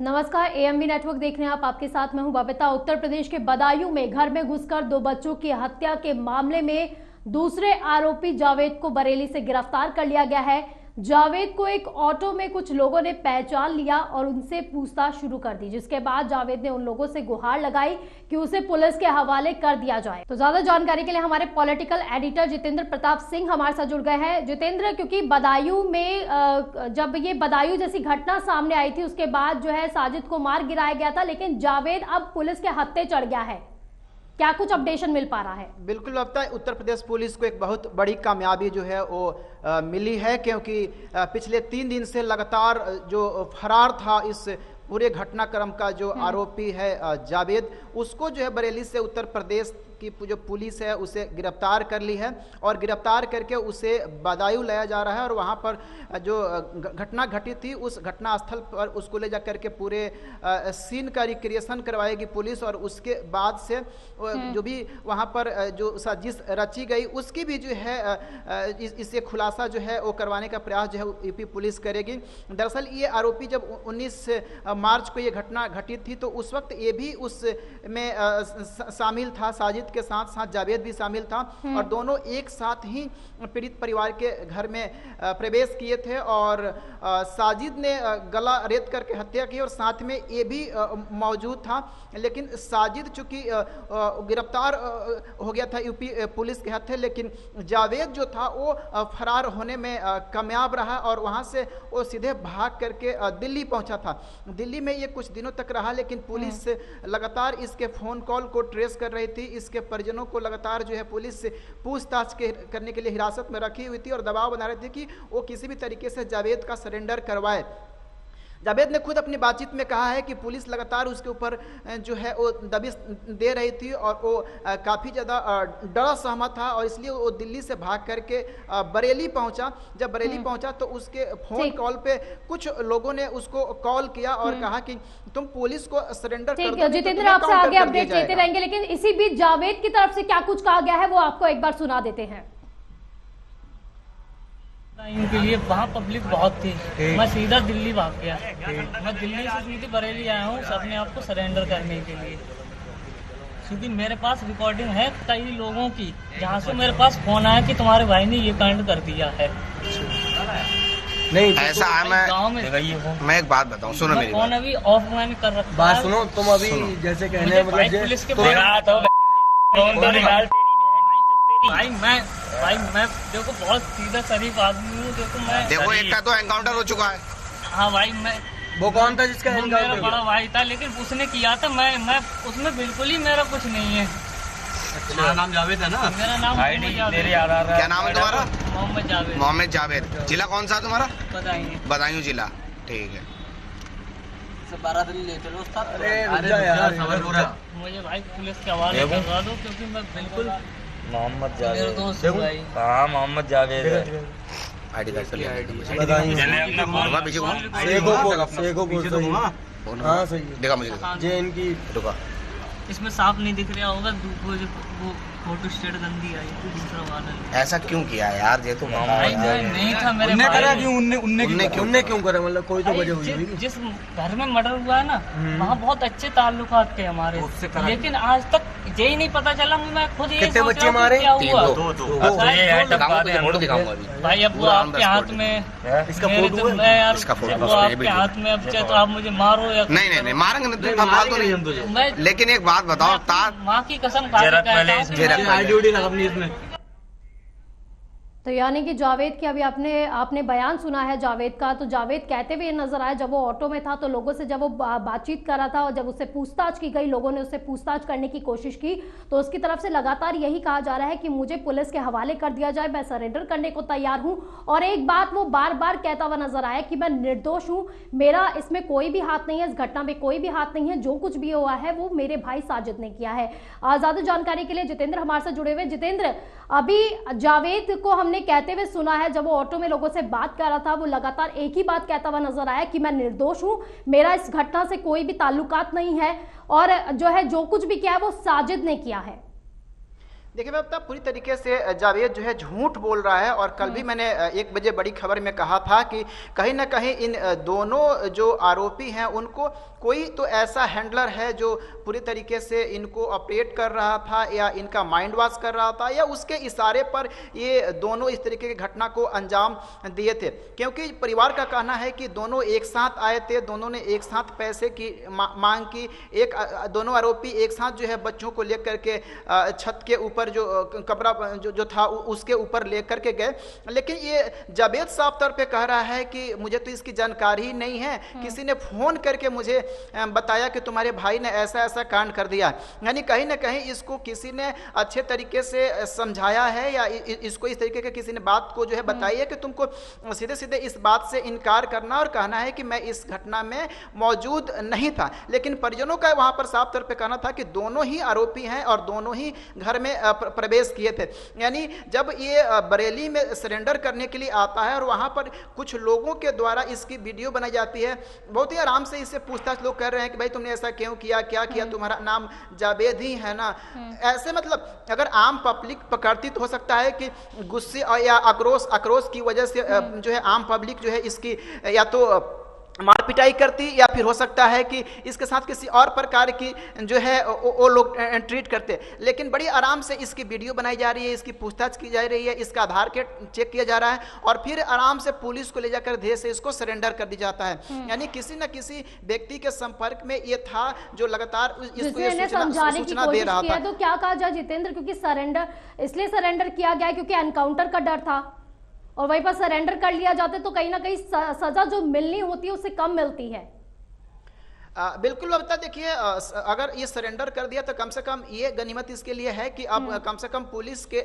नमस्कार, AMV network देख रहे हैं आप। आपके साथ मैं हूं बबीता। उत्तर प्रदेश के बदायूं में घर में घुसकर 2 बच्चों की हत्या के मामले में दूसरे आरोपी जावेद को बरेली से गिरफ्तार कर लिया गया है। जावेद को एक ऑटो में कुछ लोगों ने पहचान लिया और उनसे पूछताछ शुरू कर दी, जिसके बाद जावेद ने उन लोगों से गुहार लगाई कि उसे पुलिस के हवाले कर दिया जाए। तो ज्यादा जानकारी के लिए हमारे पॉलिटिकल एडिटर जितेंद्र प्रताप सिंह हमारे साथ जुड़ गए हैं। जितेंद्र, क्योंकि बदायूं में जब ये बदायूं जैसी घटना सामने आई थी उसके बाद जो है साजिद को मार गिराया गया था, लेकिन जावेद अब पुलिस के हत्थे चढ़ गया है। क्या कुछ अपडेशन मिल पा रहा है? बिल्कुल लगता है उत्तर प्रदेश पुलिस को एक बहुत बड़ी कामयाबी जो है वो मिली है, क्योंकि पिछले 3 दिन से लगातार जो फरार था इस पूरे घटनाक्रम का जो आरोपी है जावेद, उसको जो है बरेली से उत्तर प्रदेश की जो पुलिस है उसे गिरफ्तार कर ली है और गिरफ्तार करके उसे बदायूं लाया जा रहा है। और वहाँ पर जो घटना घटी थी उस घटना स्थल पर उसको ले जा करके पूरे सीन का रिक्रिएशन करवाएगी पुलिस, और उसके बाद से जो भी वहाँ पर जो साजिश रची गई उसकी भी जो है इससे खुलासा जो है वो करवाने का प्रयास जो है यूपी पुलिस करेगी। दरअसल ये आरोपी जब 19 मार्च को ये घटना घटी थी तो उस वक्त ये भी उसमें शामिल था, साजिद के साथ साथ जावेद भी शामिल था, और दोनों एक साथ ही पीड़ित परिवार के घर में प्रवेश किए थे और साजिद ने गला रेत करके हत्या की और साथ में ये भी मौजूद था। लेकिन साजिद चूंकि गिरफ्तार हो गया था यूपी पुलिस के हत्थे, लेकिन जावेद जो था वो फरार होने में कामयाब रहा और वहां से वो सीधे भाग करके दिल्ली पहुंचा था। दिल्ली में ये कुछ दिनों तक रहा, लेकिन पुलिस लगातार इसके फोन कॉल को ट्रेस कर रही थी। इसके परिजनों को लगातार जो है पुलिस पूछताछ करने के लिए हिरासत में रखी हुई थी और दबाव बना रही थी कि वो किसी भी तरीके से जावेद का सरेंडर करवाए। जावेद ने खुद अपनी बातचीत में कहा है कि पुलिस लगातार उसके ऊपर जो है वो दबिश दे रही थी और वो काफ़ी ज़्यादा डरा सहमा था और इसलिए वो दिल्ली से भाग करके बरेली पहुंचा। जब बरेली पहुंचा तो उसके फोन कॉल पे कुछ लोगों ने उसको कॉल किया और कहा कि तुम पुलिस को सरेंडर कर दो। जितेंद्र, आपसे आगे अपडेट देते रहेंगे, लेकिन इसी बीच जावेद की तरफ से क्या कुछ कहा गया है वो आपको एक बार सुना देते हैं। इनके लिए वहाँ पब्लिक बहुत थी, मैं सीधा दिल्ली भाग गया। मैं दिल्ली से सीधी बरेली आया हूँ अपने आप को सरेंडर करने के लिए। सीधी मेरे पास रिकॉर्डिंग है कई लोगों की जहाँ से मेरे पास फोन आया कि तुम्हारे भाई ने ये कांड कर दिया है। नहीं ऐसा है, गाँव में मैं एक बात बताऊँ, सुनो मेरी फोन अभी ऑफ मैंने कर रखा। बात सुनो, तुम अभी जैसे कहने पुलिस के भाई मैं देखो बहुत सीधा शरीफ आदमी हूँ। देखो एक का तो एनकाउंटर हो चुका है। हाँ भाई, मैं वो कौन था जिसका एनकाउंटर? मेरा बड़ा भाई था, लेकिन उसने किया था। मैं उसमें बिल्कुल ही मेरा कुछ नहीं है। तुम्हारा नाम जावेद है ना? मेरा नाम क्या नाम है तुम्हारा? मोहम्मद जावेद। मोहम्मद जावेद। जिला कौन सा है तुम्हारा? बदायूं जिला। ठीक है। मुझे भाई पुलिस के हवाले करवा दो, क्योंकि मैं बिल्कुल मोहम्मद जावेद दोस्त भाई। हाँ, मोहम्मद जावेद है। आईडी कार्ड देखो मुझे जे इनकी रुका। इसमें साफ नहीं दिख रहा होगा, वो फोटो स्टेट गंदी आई थी दूसरा वाला। ऐसा क्यों किया यार? ये तो नहीं था मेरे उनने क्यों करा? मतलब कोई तो वजह हुई होगी। जिस घर में मर्डर हुआ है ना, वहाँ बहुत अच्छे ताल्लुकात थे हमारे, लेकिन आज तक यही नहीं पता चला। मैं खुद ये कितने बच्चे मारे? क्या हुआ भाई? अब वो आपके हाथ में, इसका फोटो है, इसका फोटो आपके हाथ में। अब चाहे तो आप मुझे मारो या नहीं मारेंगे नहीं, लेकिन एक बात बताओ, माँ की कसम खा तो यानी कि जावेद की अभी आपने बयान सुना है जावेद का। तो जावेद कहते हुए नजर आया, जब वो ऑटो में था तो लोगों से जब वो बातचीत कर रहा था और जब उससे पूछताछ की गई, लोगों ने उससे पूछताछ करने की कोशिश की, तो उसकी तरफ से लगातार यही कहा जा रहा है कि मुझे पुलिस के हवाले कर दिया जाए, मैं सरेंडर करने को तैयार हूं। और एक बात वो बार बार कहता हुआ नजर आया कि मैं निर्दोष हूं, मेरा इसमें कोई भी हाथ नहीं है, इस घटना में कोई भी हाथ नहीं है, जो कुछ भी हुआ है वो मेरे भाई साजिद ने किया है। ज्यादा जानकारी के लिए जितेंद्र हमारे साथ जुड़े हुए। जितेंद्र, अभी जावेद को हमने कहते हुए सुना है, जब वो ऑटो में लोगों से बात कर रहा था वो लगातार एक ही बात कहता हुआ नजर आया कि मैं निर्दोष हूं, मेरा इस घटना से कोई भी ताल्लुकात नहीं है और जो है जो कुछ भी किया है वो साजिद ने किया है। देखिए मैं पूरी तरीके से जावेद जो है झूठ बोल रहा है। और कल भी मैंने 1 बजे बड़ी खबर में कहा था कि कहीं ना कहीं इन दोनों जो आरोपी हैं उनको कोई तो ऐसा हैंडलर है जो पूरी तरीके से इनको ऑपरेट कर रहा था या इनका माइंड वॉश कर रहा था या उसके इशारे पर ये दोनों इस तरीके की घटना को अंजाम दिए थे। क्योंकि परिवार का कहना है कि दोनों एक साथ आए थे, दोनों ने एक साथ पैसे की मांग की, दोनों आरोपी एक साथ जो है बच्चों को लेकर के छत के ऊपर जो कमरा जो था उसके ऊपर लेकर के गए। लेकिन ये जावेद साफ तौर पे कह रहा है कि मुझे तो इसकी जानकारी ही नहीं है, किसी ने फोन करके मुझे बताया कि तुम्हारे भाई ने ऐसा ऐसा कांड कर दिया। यानी कहीं ना कहीं इसको किसी ने अच्छे तरीके से समझाया है या इसको इस तरीके के किसी ने बात को जो है बताई है कि तुमको सीधे सीधे इस बात से इनकार करना और कहना है कि मैं इस घटना में मौजूद नहीं था। लेकिन परिजनों का वहां पर साफ तौर पे कहना था कि दोनों ही आरोपी हैं और दोनों ही घर में प्रवेश किए थे। यानी जब ये बरेली में सरेंडर करने के लिए आता है और वहां पर कुछ लोगों के द्वारा इसकी वीडियो बनाई जाती है, बहुत ही आराम से इससे पूछताछ लोग कर रहे हैं कि भाई तुमने ऐसा क्यों किया, क्या किया, तुम्हारा नाम जावेद ही है ना। ऐसे मतलब अगर आम पब्लिक पकड़ती तो हो सकता है कि गुस्से या आक्रोश की वजह से जो है आम पब्लिक जो है इसकी या तो मार पिटाई करती या फिर हो सकता है कि इसके साथ किसी और प्रकार की जो है वो लोग ट्रीट करते। लेकिन बड़ी आराम से इसकी वीडियो बनाई जा रही है, इसकी पूछताछ की जा रही है, इसका आधार कार्ड चेक किया जा रहा है और फिर आराम से पुलिस को ले जाकर धीरे से इसको सरेंडर कर दिया जाता है। यानी किसी न किसी व्यक्ति के संपर्क में ये था जो लगातार इसको ये सूचना दे रहा था। तो क्या कहा जाए जितेंद्र, क्योंकि सरेंडर इसलिए सरेंडर किया गया क्योंकि एनकाउंटर का डर था और वहीं पर सरेंडर कर लिया जाता तो कहीं ना कहीं सजा जो मिलनी होती है उससे कम मिलती है। बिल्कुल बता, देखिए अगर ये सरेंडर कर दिया तो कम से कम ये गनीमत इसके लिए है कि अब कम से कम पुलिस के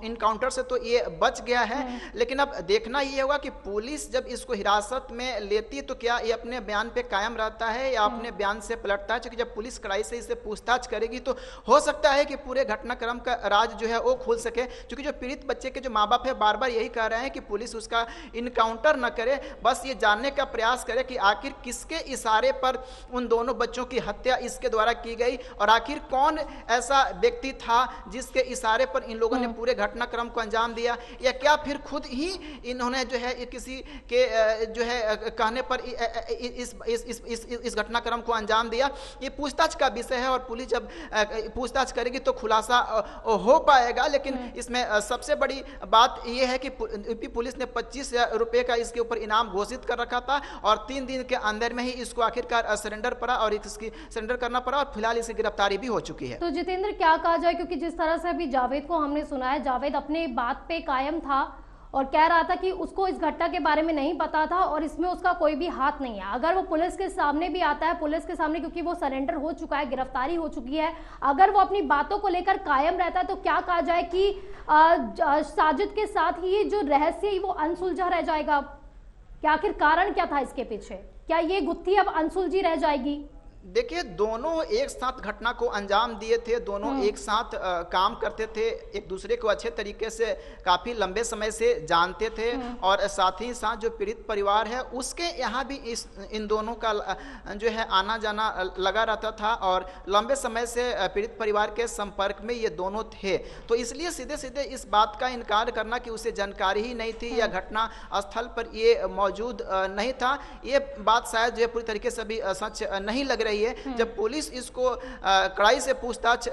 इनकाउंटर से तो ये बच गया है। लेकिन अब देखना ये होगा कि पुलिस जब इसको हिरासत में लेती तो क्या ये अपने बयान पे कायम रहता है या अपने बयान से पलटता है। क्योंकि जब पुलिस कड़ाई से इससे पूछताछ करेगी तो हो सकता है कि पूरे घटनाक्रम का राज जो है वो खुल सके। क्योंकि जो पीड़ित बच्चे के जो माँ बाप है बार बार यही कह रहे हैं कि पुलिस उसका इनकाउंटर न करे, बस ये जानने का प्रयास करे कि आखिर किसके इशारे पर उन दोनों बच्चों की हत्या इसके द्वारा की गई और आखिर कौन ऐसा व्यक्ति था जिसके इशारे पर इन लोगों ने पूरे घटनाक्रम को अंजाम दिया, या क्या फिर खुद ही इन्होंने जो है किसी के जो है कहने पर इस घटनाक्रम को अंजाम दिया। ये पूछताछ का विषय है और पुलिस जब पूछताछ करेगी तो खुलासा हो पाएगा। लेकिन इसमें सबसे बड़ी बात यह है कि यूपी पुलिस ने 25,000 रुपए का इसके ऊपर इनाम घोषित कर रखा था और 3 दिन के अंदर में ही इसको आखिरकार सरेंडर पड़ा और इसकी सरेंडर करना पड़ा और फिलहाल इसकी गिरफ्तारी भी हो चुकी है। तो जितेंद्र क्या कहा जाए, क्योंकि जिस तरह से अभी जावेद को हमने सुना है, जावेद अपने बात पे कायम था और कह रहा था कि उसको इस घटना के बारे में नहीं पता था और इसमें उसका कोई भी हाथ नहीं है। अगर वो पुलिस के सामने भी आता है, पुलिस के सामने, क्योंकि वो सरेंडर हो चुका है, गिरफ्तारी हो चुकी है, अगर वो अपनी बातों को लेकर कायम रहता है तो क्या कहा जाए कि साजिद के साथ ही जो रहस्य है वो अनसुलझा रह जाएगा। क्या आखिर कारण क्या था इसके पीछे, क्या ये गुत्थी अब अनसुलझी रह जाएगी? देखिए दोनों एक साथ घटना को अंजाम दिए थे, दोनों एक साथ काम करते थे, एक दूसरे को अच्छे तरीके से काफ़ी लंबे समय से जानते थे और साथ ही साथ जो पीड़ित परिवार है उसके यहाँ भी इन दोनों का जो है आना जाना लगा रहता था और लंबे समय से पीड़ित परिवार के संपर्क में ये दोनों थे। तो इसलिए सीधे सीधे इस बात का इनकार करना कि उसे जानकारी ही नहीं थी या घटना स्थल पर ये मौजूद नहीं था, ये बात शायद जो है पूरी तरीके से भी सच नहीं लग रही है। जब पुलिस इसको कड़ाई से पूछताछ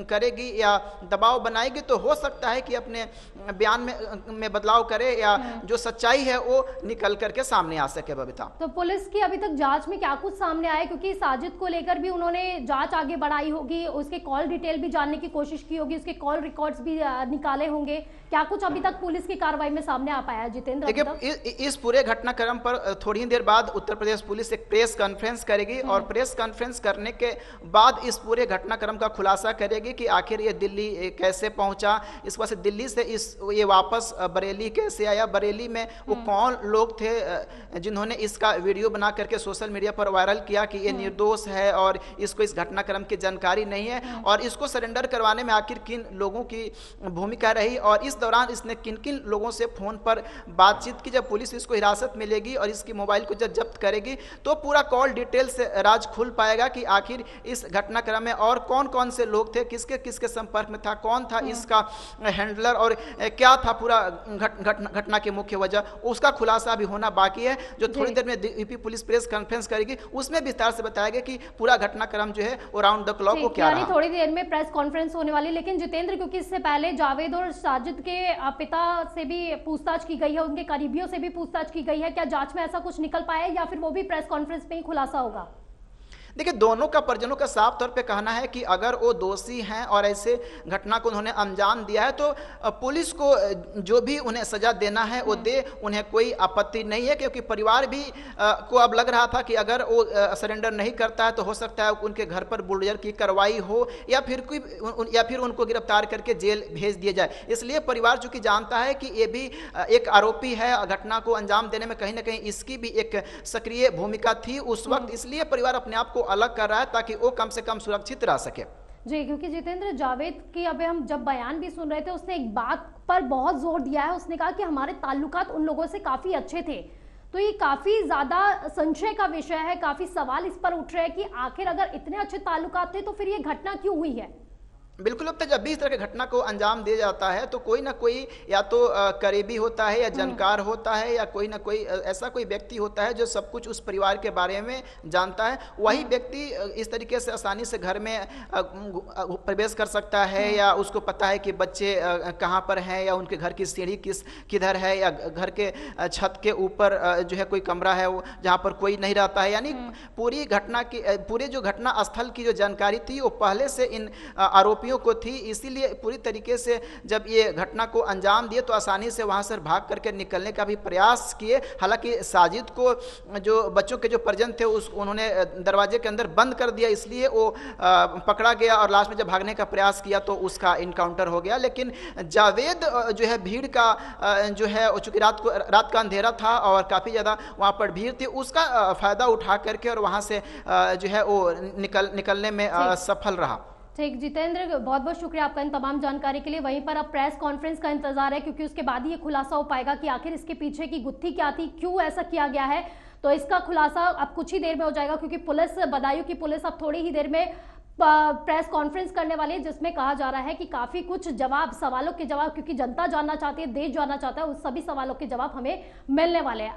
करेगी या दबाव बनाएगी तो हो सकता है कि अपने बयान में बदलाव करे या जो सच्चाई है वो निकल करके सामने आ सके। बबीता, तो पुलिस की अभी तक जांच में क्या कुछ सामने आया, क्योंकि साजिद को लेकर भी उन्होंने जांच आगे बढ़ाई होगी, उसके कॉल डिटेल भी जानने की कोशिश की होगी, उसके कॉल रिकॉर्ड्स भी निकाले होंगे, क्या कुछ अभी तक पुलिस की कार्रवाई में सामने आ पाया? जितेंद्र, देखिए इस पूरे घटनाक्रम पर थोड़ी ही देर बाद उत्तर प्रदेश पुलिस एक प्रेस कॉन्फ्रेंस करेगी और प्रेस कॉन्फ्रेंस करने के बाद इस पूरे घटनाक्रम का खुलासा करेगी कि आखिर ये दिल्ली कैसे पहुंचा, इस वजह से दिल्ली से इस ये वापस बरेली कैसे आया, बरेली में वो कौन लोग थे जिन्होंने इसका वीडियो बना करके सोशल मीडिया पर वायरल किया कि ये निर्दोष है और इसको इस घटनाक्रम की जानकारी नहीं है, और इसको सरेंडर करवाने में आखिर किन लोगों की भूमिका रही और इस दौरान इसने किन किन लोगों से फोन पर बातचीत की। जब पुलिस इसको हिरासत में लेगी और इसकी मोबाइल को जब जब्त करेगी तो पूरा कॉल डिटेल से राज खुल पाएगा कि आखिर इस घटनाक्रम में और कौन कौन से लोग थे, किसके किसके संपर्क में था, कौन था इसका हैंडलर और क्या था पूरा घटना की मुख्य वजह, उसका खुलासा अभी होना बाकी है, जो थोड़ी देर में यूपी पुलिस प्रेस कॉन्फ्रेंस करेगी उसमें विस्तार से बताएगा कि पूरा घटनाक्रम जो है वो राउंड द क्लॉक को क्या रहा। थोड़ी देर में प्रेस कॉन्फ्रेंस होने वाली। लेकिन जितेंद्र, क्योंकि इससे पहले जावेद और साजिद के पिता से भी पूछताछ की गई है, उनके करीबियों से भी पूछताछ की गई है, क्या जांच में ऐसा कुछ निकल पाया या फिर वो भी प्रेस कॉन्फ्रेंस में ही खुलासा होगा? देखिए, दोनों का परिजनों का साफ तौर पे कहना है कि अगर वो दोषी हैं और ऐसे घटना को उन्होंने अंजाम दिया है तो पुलिस को जो भी उन्हें सजा देना है वो दे, उन्हें कोई आपत्ति नहीं है, क्योंकि परिवार भी को अब लग रहा था कि अगर वो सरेंडर नहीं करता है तो हो सकता है उनके घर पर बुलडोजर की कार्रवाई हो या फिर उनको गिरफ्तार करके जेल भेज दिया जाए। इसलिए परिवार चूंकि जानता है कि ये भी एक आरोपी है, घटना को अंजाम देने में कहीं ना कहीं इसकी भी एक सक्रिय भूमिका थी उस वक्त, इसलिए परिवार अपने आप को अलग कर रहा है ताकि वो कम से कम सुरक्षित रह सके। जी, क्योंकि जितेंद्र, जावेद की अभी हम जब बयान भी सुन रहे थे, उसने एक बात पर बहुत जोर दिया है, उसने कहा कि हमारे ताल्लुकात उन लोगों से काफी अच्छे थे। तो ये काफी ज्यादा संशय का विषय है, काफी सवाल इस पर उठ रहे हैं कि आखिर अगर इतने अच्छे ताल्लुकात थे तो फिर ये घटना क्यों हुई है? बिल्कुल, अब तक जब भी इस तरह की घटना को अंजाम दिया जाता है तो कोई ना कोई या तो करीबी होता है या जानकार होता है या कोई ना कोई ऐसा कोई व्यक्ति होता है जो सब कुछ उस परिवार के बारे में जानता है। वही व्यक्ति इस तरीके से आसानी से घर में प्रवेश कर सकता है या उसको पता है कि बच्चे कहाँ पर हैं या उनके घर की सीढ़ी किधर है या घर के छत के ऊपर जो है कोई कमरा है वो जहाँ पर कोई नहीं रहता है। यानी पूरी घटना की पूरे जो घटना स्थल की जो जानकारी थी वो पहले से इन आरोपियों को थी, इसीलिए पूरी तरीके से जब ये घटना को अंजाम दिए तो आसानी से वहां से भाग करके निकलने का भी प्रयास किए। हालांकि साजिद को जो बच्चों के जो परिजन थे उन्होंने दरवाजे के अंदर बंद कर दिया, इसलिए वो पकड़ा गया और लास्ट में जब भागने का प्रयास किया तो उसका इनकाउंटर हो गया। लेकिन जावेद जो है भीड़ का जो है चूंकि रात का अंधेरा था और काफी ज्यादा वहां पर भीड़ थी, उसका फायदा उठा करके और वहां से जो है वो निकलने में सफल रहा। ठीक, जितेंद्र, बहुत बहुत शुक्रिया आपका इन तमाम जानकारी के लिए। वहीं पर अब प्रेस कॉन्फ्रेंस का इंतजार है, क्योंकि उसके बाद ही ये खुलासा हो पाएगा कि आखिर इसके पीछे की गुत्थी क्या थी, क्यों ऐसा किया गया है। तो इसका खुलासा अब कुछ ही देर में हो जाएगा, क्योंकि पुलिस, बदायूं की पुलिस अब थोड़ी ही देर में प्रेस कॉन्फ्रेंस करने वाली है, जिसमें कहा जा रहा है कि काफी कुछ सवालों के जवाब, क्योंकि जनता जानना चाहती है, देश जानना चाहता है, उस सभी सवालों के जवाब हमें मिलने वाले हैं।